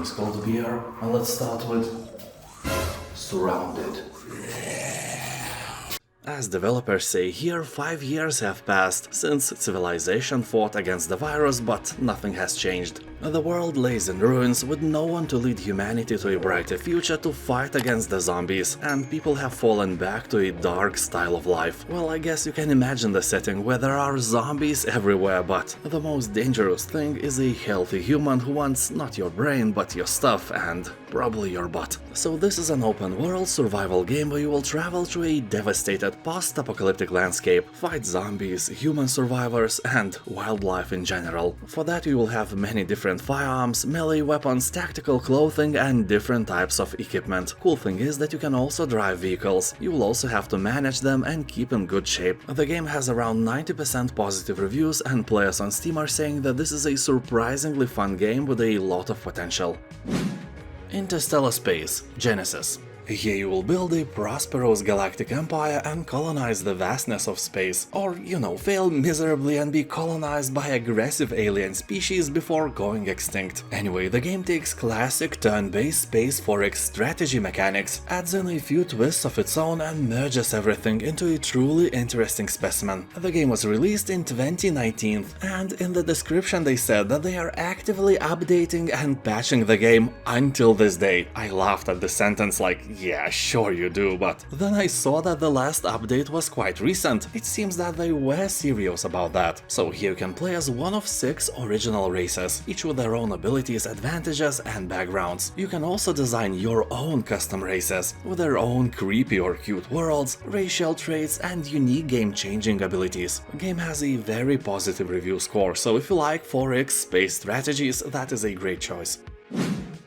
name is ColdBeer, and let's start with Surrounded. As developers say here, 5 years have passed since civilization fought against the virus, but nothing has changed. The world lays in ruins with no one to lead humanity to a brighter future to fight against the zombies, and people have fallen back to a dark style of life. Well, I guess you can imagine the setting where there are zombies everywhere, but the most dangerous thing is a healthy human who wants not your brain but your stuff and probably your butt. So this is an open world survival game where you will travel through a devastated post-apocalyptic landscape, fight zombies, human survivors and wildlife in general. For that you will have many different firearms, melee weapons, tactical clothing and different types of equipment. Cool thing is that you can also drive vehicles. You will also have to manage them and keep in good shape. The game has around 90% positive reviews and players on Steam are saying that this is a surprisingly fun game with a lot of potential. Interstellar Space Genesis. Here you will build a prosperous galactic empire and colonize the vastness of space, or, fail miserably and be colonized by aggressive alien species before going extinct. Anyway, the game takes classic turn-based space forex strategy mechanics, adds in a few twists of its own and merges everything into a truly interesting specimen. The game was released in 2019, and in the description they said that they are actively updating and patching the game until this day. I laughed at the sentence like, yeah, sure you do, but then I saw that the last update was quite recent. It seems that they were serious about that. So here you can play as one of 6 original races, each with their own abilities, advantages and backgrounds. You can also design your own custom races, with their own creepy or cute worlds, racial traits and unique game-changing abilities. The game has a very positive review score, so if you like 4X space strategies, that is a great choice.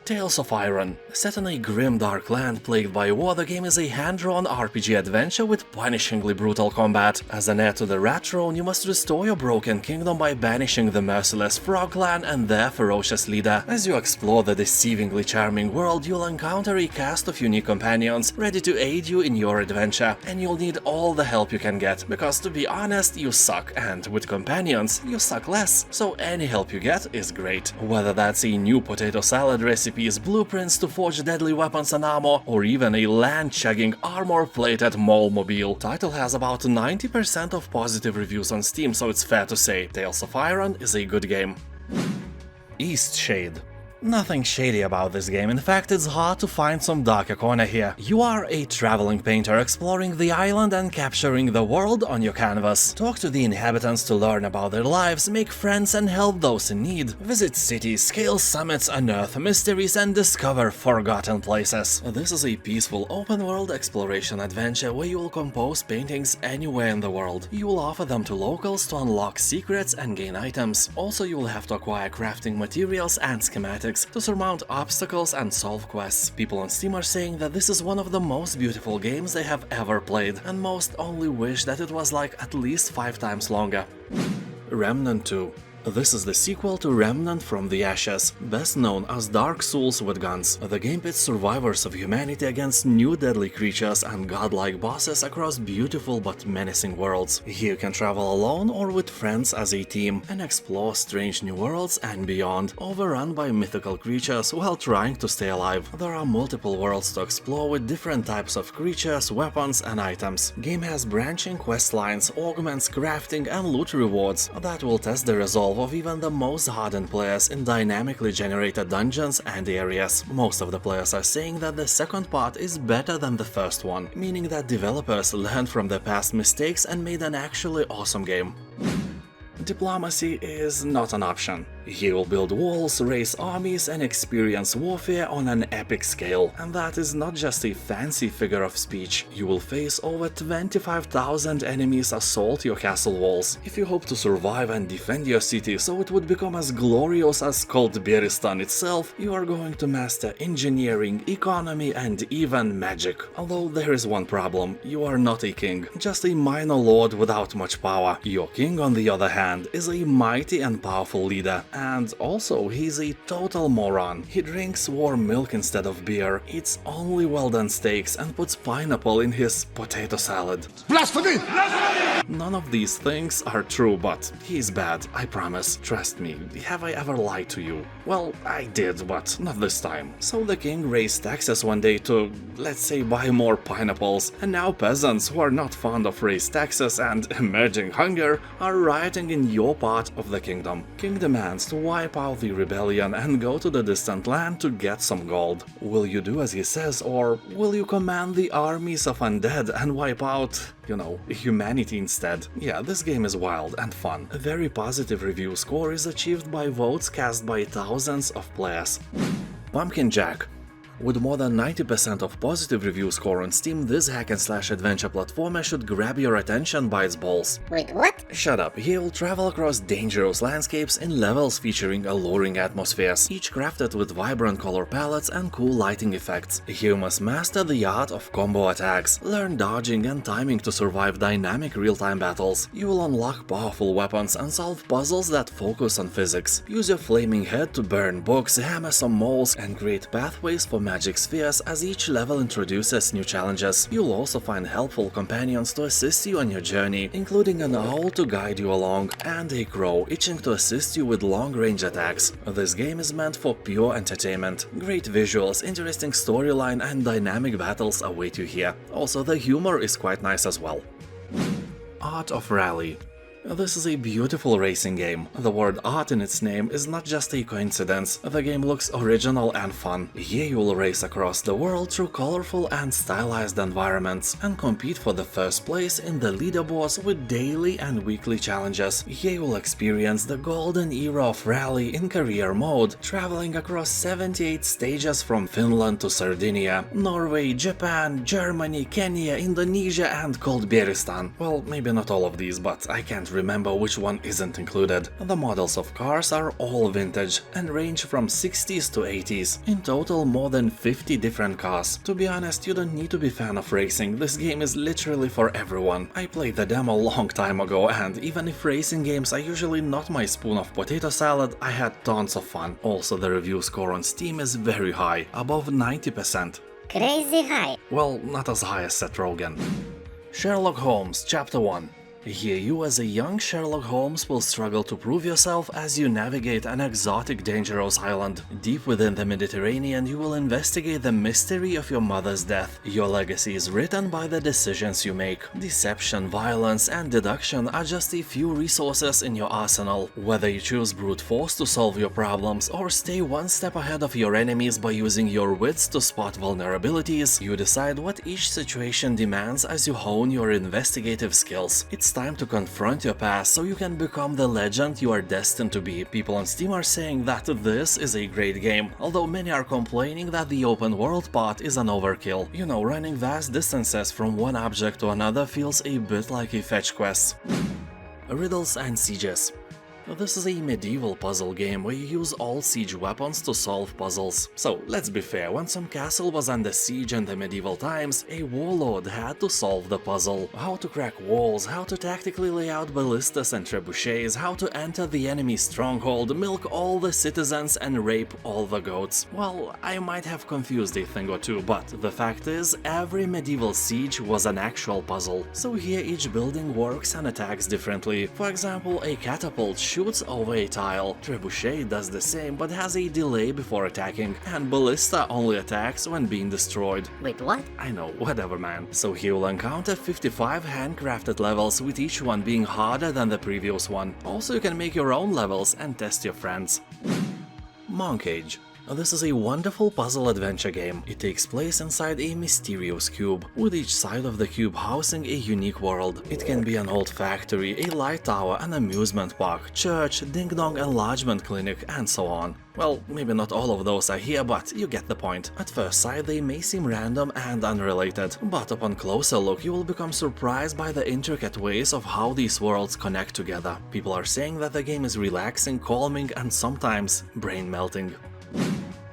Tales of Iron. Set in a grim dark land plagued by war, the game is a hand-drawn RPG adventure with punishingly brutal combat. As an heir to the Rat Throne, you must restore your broken kingdom by banishing the merciless Frog Clan and their ferocious leader. As you explore the deceivingly charming world, you'll encounter a cast of unique companions ready to aid you in your adventure, and you'll need all the help you can get, because to be honest, you suck, and with companions, you suck less, so any help you get is great. Whether that's a new potato salad recipe, blueprints to forge deadly weapons and armor, or even a land-chugging armor-plated mole-mobile. Title has about 90% of positive reviews on Steam, so it's fair to say Tales of Iron is a good game. Eastshade. Nothing shady about this game, in fact it's hard to find some darker corner here. You are a traveling painter exploring the island and capturing the world on your canvas. Talk to the inhabitants to learn about their lives, make friends and help those in need. Visit cities, scale summits, unearth mysteries and discover forgotten places. This is a peaceful open-world exploration adventure where you will compose paintings anywhere in the world. You will offer them to locals to unlock secrets and gain items. Also you will have to acquire crafting materials and schematics to surmount obstacles and solve quests. People on Steam are saying that this is one of the most beautiful games they have ever played, and most only wish that it was like at least 5 times longer. Remnant 2. This is the sequel to Remnant from the Ashes, best known as Dark Souls with guns. The game pits survivors of humanity against new deadly creatures and godlike bosses across beautiful but menacing worlds. Here you can travel alone or with friends as a team and explore strange new worlds and beyond, overrun by mythical creatures while trying to stay alive. There are multiple worlds to explore with different types of creatures, weapons and items. Game has branching quest lines, augments, crafting and loot rewards that will test the resolve of even the most hardened players in dynamically generated dungeons and areas. Most of the players are saying that the second part is better than the first one, meaning that developers learned from their past mistakes and made an actually awesome game. Diplomacy is not an option. You will build walls, raise armies and experience warfare on an epic scale. And that is not just a fancy figure of speech. You will face over 25,000 enemies assault your castle walls if you hope to survive and defend your city so it would become as glorious as ColdBeeristan itself. You are going to master engineering, economy and even magic. Although there is one problem, you are not a king, just a minor lord without much power. Your king, on the other hand, is a mighty and powerful leader, And also, he's a total moron. He drinks warm milk instead of beer, eats only well-done steaks, and puts pineapple in his potato salad. Blasphemy! None of these things are true, but he's bad, I promise. Trust me. Have I ever lied to you? Well, I did, but not this time. So the king raised taxes one day to, let's say, buy more pineapples, and now peasants who are not fond of raised taxes and emerging hunger are rioting in your part of the kingdom. King demands to wipe out the rebellion and go to the distant land to get some gold. Will you do as he says, or will you command the armies of undead and wipe out, you know, humanity instead? Yeah, this game is wild and fun. A very positive review score is achieved by votes cast by thousands of players. Pumpkin Jack. With more than 90% of positive review score on Steam, this hack-and-slash adventure platformer should grab your attention by its balls. Wait, what? Shut up. Here you'll travel across dangerous landscapes in levels featuring alluring atmospheres, each crafted with vibrant color palettes and cool lighting effects. Here you must master the art of combo attacks, learn dodging and timing to survive dynamic real-time battles. You will unlock powerful weapons and solve puzzles that focus on physics. Use your flaming head to burn books, hammer some moles, and create pathways for magic spheres as each level introduces new challenges. You'll also find helpful companions to assist you on your journey, including an owl to guide you along and a crow itching to assist you with long-range attacks. This game is meant for pure entertainment. Great visuals, interesting storyline and dynamic battles await you here. Also, the humor is quite nice as well. Art of Rally. This is a beautiful racing game. The word art in its name is not just a coincidence. The game looks original and fun. Here you will race across the world through colorful and stylized environments and compete for the first place in the leaderboards with daily and weekly challenges. Here you will experience the golden era of rally in career mode, traveling across 78 stages from Finland to Sardinia, Norway, Japan, Germany, Kenya, Indonesia and ColdBeeristan. Well, maybe not all of these, but I can't remember which one isn't included. The models of cars are all vintage and range from 60s to 80s. In total, more than 50 different cars. To be honest, you don't need to be a fan of racing, this game is literally for everyone. I played the demo a long time ago, and even if racing games are usually not my spoon of potato salad, I had tons of fun. Also, the review score on Steam is very high, above 90%. Crazy high. Well, not as high as Seth Rogen. Sherlock Holmes, Chapter 1. Here you as a young Sherlock Holmes will struggle to prove yourself as you navigate an exotic, dangerous island. Deep within the Mediterranean, you will investigate the mystery of your mother's death. Your legacy is written by the decisions you make. Deception, violence, and deduction are just a few resources in your arsenal. Whether you choose brute force to solve your problems or stay one step ahead of your enemies by using your wits to spot vulnerabilities, you decide what each situation demands as you hone your investigative skills. It's time to confront your past so you can become the legend you are destined to be. People on Steam are saying that this is a great game, although many are complaining that the open world part is an overkill. You know, running vast distances from one object to another feels a bit like a fetch quest. Riddles and Sieges. This is a medieval puzzle game where you use all siege weapons to solve puzzles. So, let's be fair, when some castle was under siege in the medieval times, a warlord had to solve the puzzle. How to crack walls, how to tactically lay out ballistas and trebuchets, how to enter the enemy's stronghold, milk all the citizens and rape all the goats. Well, I might have confused a thing or two, but the fact is, every medieval siege was an actual puzzle. So here each building works and attacks differently. For example, a catapult shoots over a tile, trebuchet does the same but has a delay before attacking, and ballista only attacks when being destroyed. Wait, what? I know, whatever man. So here you'll encounter 55 handcrafted levels, with each one being harder than the previous one. Also, you can make your own levels and test your friends. Moncage. This is a wonderful puzzle adventure game. It takes place inside a mysterious cube, with each side of the cube housing a unique world. It can be an old factory, a light tower, an amusement park, church, ding-dong enlargement clinic, and so on. Well, maybe not all of those are here, but you get the point. At first sight, they may seem random and unrelated, but upon closer look, you will become surprised by the intricate ways of how these worlds connect together. People are saying that the game is relaxing, calming, and sometimes brain-melting.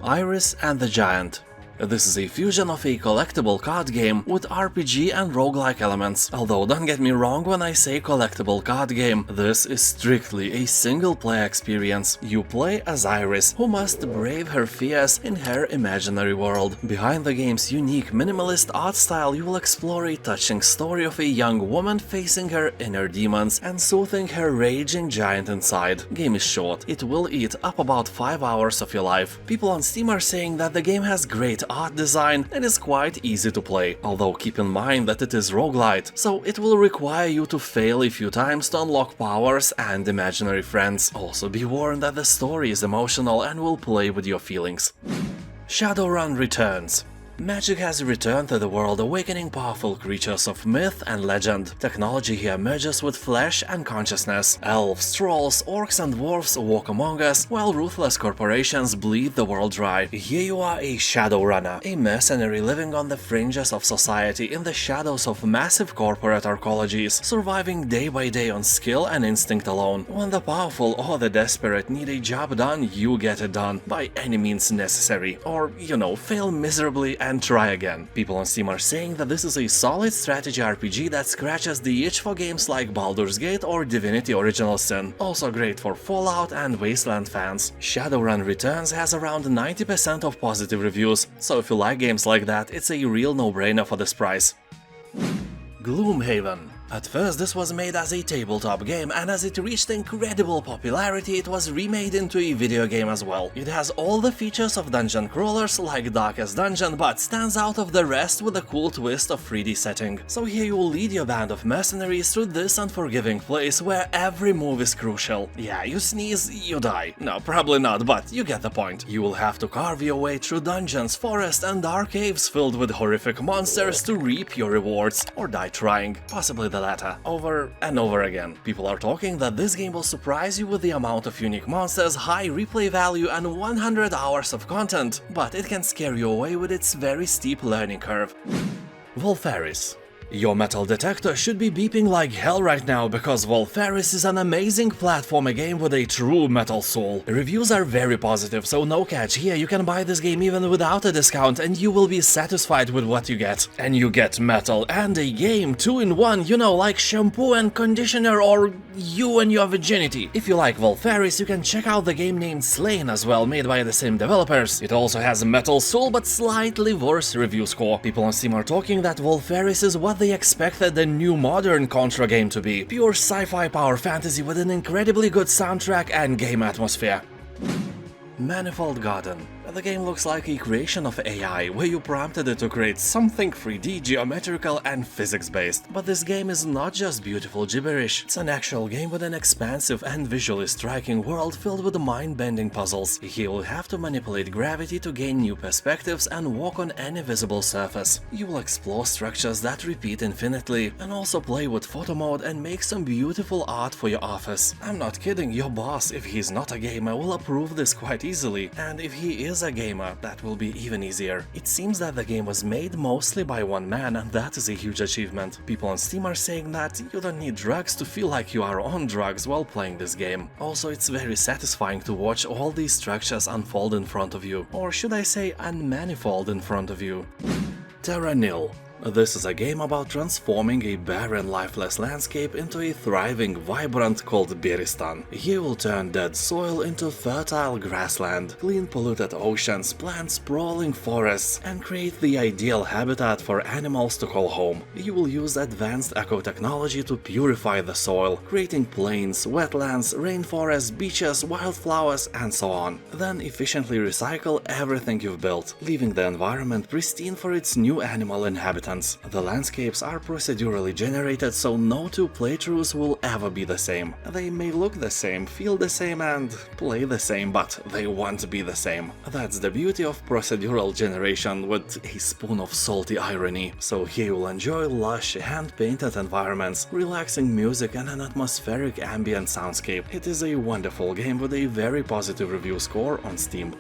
Iris and the Giant. This is a fusion of a collectible card game with RPG and roguelike elements. Although don't get me wrong when I say collectible card game, this is strictly a single-player experience. You play as Iris, who must brave her fears in her imaginary world. Behind the game's unique minimalist art style, you will explore a touching story of a young woman facing her inner demons and soothing her raging giant inside. Game is short, it will eat up about 5 hours of your life. People on Steam are saying that the game has great art design and is quite easy to play, although keep in mind that it is roguelite, so it will require you to fail a few times to unlock powers and imaginary friends. Also be warned that the story is emotional and will play with your feelings. Shadowrun Returns. Magic has returned to the world, awakening powerful creatures of myth and legend. Technology here merges with flesh and consciousness. Elves, trolls, orcs and dwarves walk among us, while ruthless corporations bleed the world dry. Here you are a Shadowrunner, a mercenary living on the fringes of society in the shadows of massive corporate arcologies, surviving day by day on skill and instinct alone. When the powerful or the desperate need a job done, you get it done, by any means necessary. Or, you know, fail miserably and try again. People on Steam are saying that this is a solid strategy RPG that scratches the itch for games like Baldur's Gate or Divinity Original Sin. Also great for Fallout and Wasteland fans. Shadowrun Returns has around 90% of positive reviews, so if you like games like that, it's a real no-brainer for this price. Gloomhaven. At first this was made as a tabletop game, and as it reached incredible popularity it was remade into a video game as well. It has all the features of dungeon crawlers like Darkest Dungeon, but stands out of the rest with a cool twist of 3D setting. So here you will lead your band of mercenaries through this unforgiving place where every move is crucial. Yeah, you sneeze, you die. No, probably not, but you get the point. You will have to carve your way through dungeons, forests and dark caves filled with horrific monsters to reap your rewards, or die trying, possibly the latter, over and over again. People are talking that this game will surprise you with the amount of unique monsters, high replay value and 100 hours of content, but it can scare you away with its very steep learning curve. Valfaris. Your metal detector should be beeping like hell right now, because Valfaris is an amazing platformer game with a true metal soul. Reviews are very positive, so no catch here, you can buy this game even without a discount and you will be satisfied with what you get. And you get metal and a game 2 in 1, you know, like shampoo and conditioner or you and your virginity. If you like Valfaris, you can check out the game named Slain as well, made by the same developers. It also has a metal soul but slightly worse review score. People on Steam are talking that Valfaris is what they expected the new modern Contra game to be. Pure sci-fi power fantasy with an incredibly good soundtrack and game atmosphere. Manifold Garden. The game looks like a creation of AI, where you prompted it to create something 3D, geometrical and physics-based. But this game is not just beautiful gibberish, it's an actual game with an expansive and visually striking world filled with mind-bending puzzles. You will have to manipulate gravity to gain new perspectives and walk on any visible surface. You will explore structures that repeat infinitely, and also play with photo mode and make some beautiful art for your office. I'm not kidding, your boss, if he's not a gamer, will approve this quite easily, and if he is a gamer, that will be even easier. It seems that the game was made mostly by one man, and that is a huge achievement. People on Steam are saying that you don't need drugs to feel like you are on drugs while playing this game. Also, it's very satisfying to watch all these structures unfold in front of you, or should I say unmanifold in front of you. Terra Nil. This is a game about transforming a barren, lifeless landscape into a thriving, vibrant ColdBeeristan. Here you will turn dead soil into fertile grassland, clean polluted oceans, plant sprawling forests, and create the ideal habitat for animals to call home. You will use advanced eco-technology to purify the soil, creating plains, wetlands, rainforests, beaches, wildflowers, and so on. Then efficiently recycle everything you've built, leaving the environment pristine for its new animal inhabitants. The landscapes are procedurally generated, so no two playthroughs will ever be the same. They may look the same, feel the same and play the same, but they won't be the same. That's the beauty of procedural generation with a spoon of salty irony. So here you'll enjoy lush, hand-painted environments, relaxing music and an atmospheric ambient soundscape. It is a wonderful game with a very positive review score on Steam.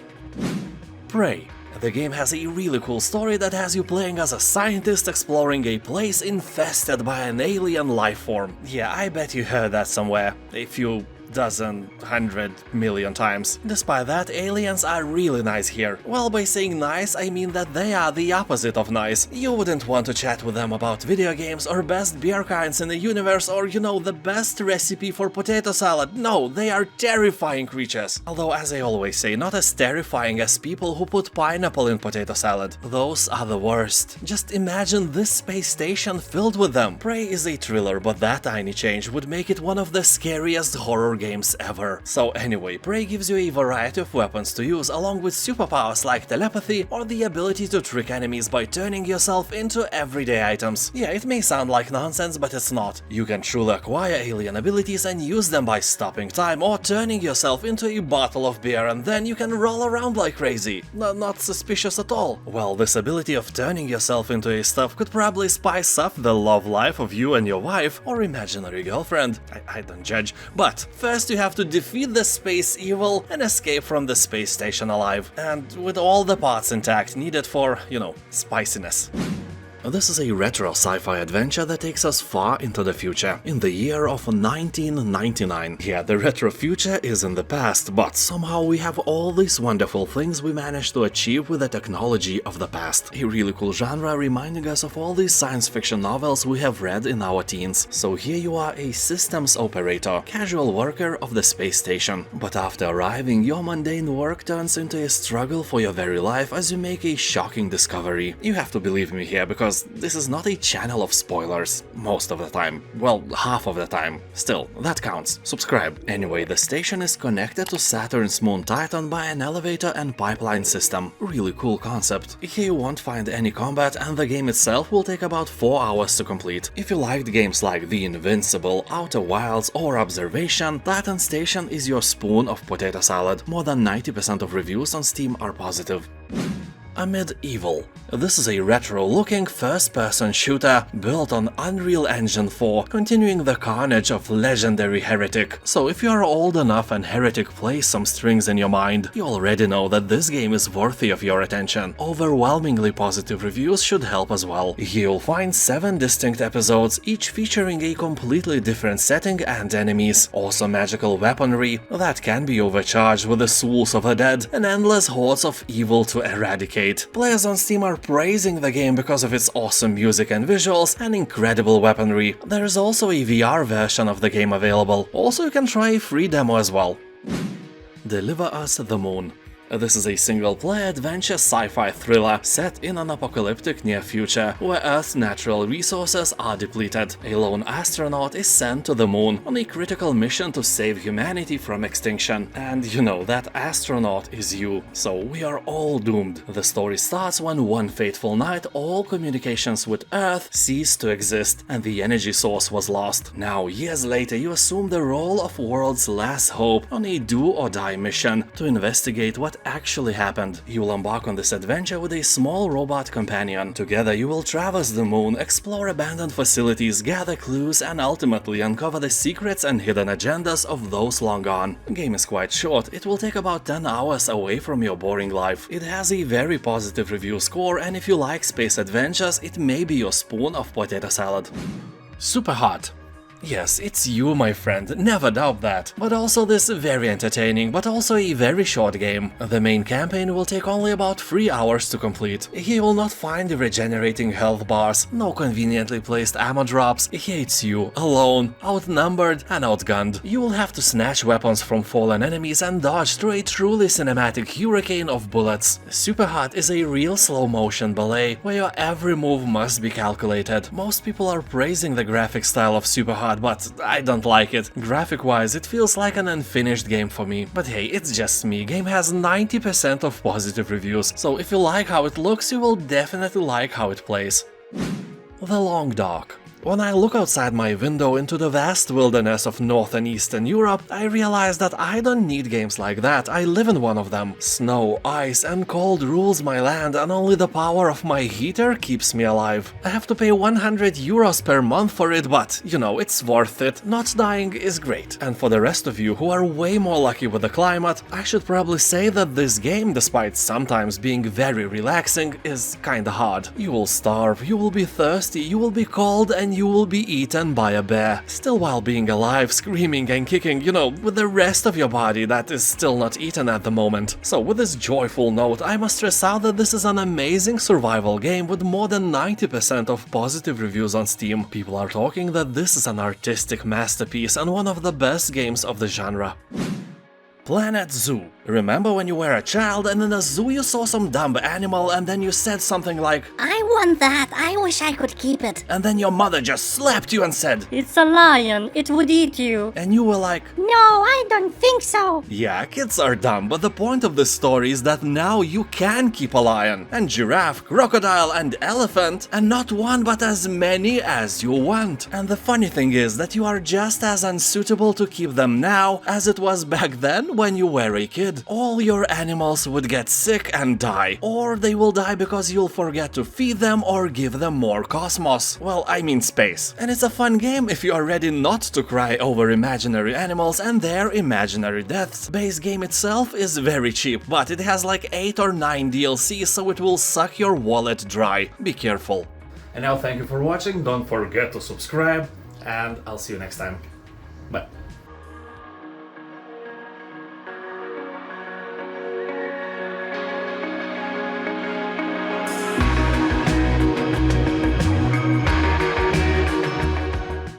Prey. The game has a really cool story that has you playing as a scientist exploring a place infested by an alien life form. Yeah, I bet you heard that somewhere. If you dozen, 100 million times. Despite that, aliens are really nice here. Well, by saying nice, I mean that they are the opposite of nice. You wouldn't want to chat with them about video games or best beer kinds in the universe or, you know, the best recipe for potato salad. No, they are terrifying creatures. Although, as I always say, not as terrifying as people who put pineapple in potato salad. Those are the worst. Just imagine this space station filled with them. Prey is a thriller, but that tiny change would make it one of the scariest horror games ever. So anyway, Prey gives you a variety of weapons to use along with superpowers like telepathy or the ability to trick enemies by turning yourself into everyday items. Yeah, it may sound like nonsense, but it's not. You can truly acquire alien abilities and use them by stopping time or turning yourself into a bottle of beer, and then you can roll around like crazy. Not suspicious at all. Well, this ability of turning yourself into a stuff could probably spice up the love life of you and your wife or imaginary girlfriend. I don't judge. But first you have to defeat the space evil and escape from the space station alive. And with all the parts intact needed for, you know, spiciness. This is a retro sci-fi adventure that takes us far into the future, in the year of 1999. Yeah, the retro future is in the past, but somehow we have all these wonderful things we managed to achieve with the technology of the past. A really cool genre reminding us of all these science fiction novels we have read in our teens. So here you are, a systems operator, casual worker of the space station. But after arriving, your mundane work turns into a struggle for your very life as you make a shocking discovery. You have to believe me here, because this is not a channel of spoilers. Most of the time. Well, half of the time. Still, that counts. Subscribe. Anyway, the station is connected to Saturn's moon Titan by an elevator and pipeline system. Really cool concept. Here you won't find any combat, and the game itself will take about 4 hours to complete. If you liked games like The Invincible, Outer Wilds or Observation, Titan Station is your spoon of potato salad. More than 90% of reviews on Steam are positive. Amid Evil. This is a retro-looking first-person shooter built on Unreal Engine 4, continuing the carnage of legendary Heretic. So if you are old enough and Heretic plays some strings in your mind, you already know that this game is worthy of your attention. Overwhelmingly positive reviews should help as well. Here you'll find 7 distinct episodes, each featuring a completely different setting and enemies, also magical weaponry that can be overcharged with the souls of the dead, and endless hordes of evil to eradicate. Players on Steam are praising the game because of its awesome music and visuals and incredible weaponry. There is also a VR version of the game available. Also, you can try a free demo as well. Deliver Us the Moon. This is a single-player adventure sci-fi thriller set in an apocalyptic near future, where Earth's natural resources are depleted. A lone astronaut is sent to the moon on a critical mission to save humanity from extinction. And you know, that astronaut is you, so we are all doomed. The story starts when one fateful night all communications with Earth ceased to exist and the energy source was lost. Now, years later, you assume the role of world's last hope on a do-or-die mission to investigate what actually happened. You will embark on this adventure with a small robot companion. Together you will traverse the moon, explore abandoned facilities, gather clues, and ultimately uncover the secrets and hidden agendas of those long gone. The game is quite short, it will take about 10 hours away from your boring life. It has a very positive review score, and if you like space adventures, it may be your spoon of potato salad. Superhot. Yes, it's you, my friend, never doubt that. But also this very entertaining, but also a very short game. The main campaign will take only about 3 hours to complete. Here you will not find regenerating health bars, no conveniently placed ammo drops. Here it's you, alone, outnumbered and outgunned. You will have to snatch weapons from fallen enemies and dodge through a truly cinematic hurricane of bullets. Superhot is a real slow-motion ballet, where your every move must be calculated. Most people are praising the graphic style of Superhot, but I don't like it. Graphic-wise, it feels like an unfinished game for me. But hey, it's just me. Game has 90% of positive reviews, so if you like how it looks, you will definitely like how it plays. The Long Dark. When I look outside my window into the vast wilderness of North and Eastern Europe, I realize that I don't need games like that, I live in one of them. Snow, ice and cold rules my land, and only the power of my heater keeps me alive. I have to pay 100 euros per month for it, but, you know, it's worth it. Not dying is great. And for the rest of you who are way more lucky with the climate, I should probably say that this game, despite sometimes being very relaxing, is kinda hard. You will starve, you will be thirsty, you will be cold, and then you will be eaten by a bear. Still while being alive, screaming and kicking, you know, with the rest of your body that is still not eaten at the moment. So with this joyful note, I must stress out that this is an amazing survival game with more than 90% of positive reviews on Steam. People are talking that this is an artistic masterpiece and one of the best games of the genre. Planet Zoo. Remember when you were a child and in a zoo you saw some dumb animal and then you said something like, I want that, I wish I could keep it. and then your mother just slapped you and said, It's a lion, it would eat you. and you were like, No, I don't think so. yeah, kids are dumb, but the point of this story is that now you can keep a lion, and giraffe, crocodile, and elephant, and not one but as many as you want. And the funny thing is that you are just as unsuitable to keep them now as it was back then when you were a kid. All your animals would get sick and die, or they will die because you'll forget to feed them or give them more cosmos. Well, I mean space. And it's a fun game if you are ready not to cry over imaginary animals and their imaginary deaths. Base game itself is very cheap, but it has like 8 or 9 DLCs, so it will suck your wallet dry. Be careful. And now thank you for watching, don't forget to subscribe, and I'll see you next time. Bye.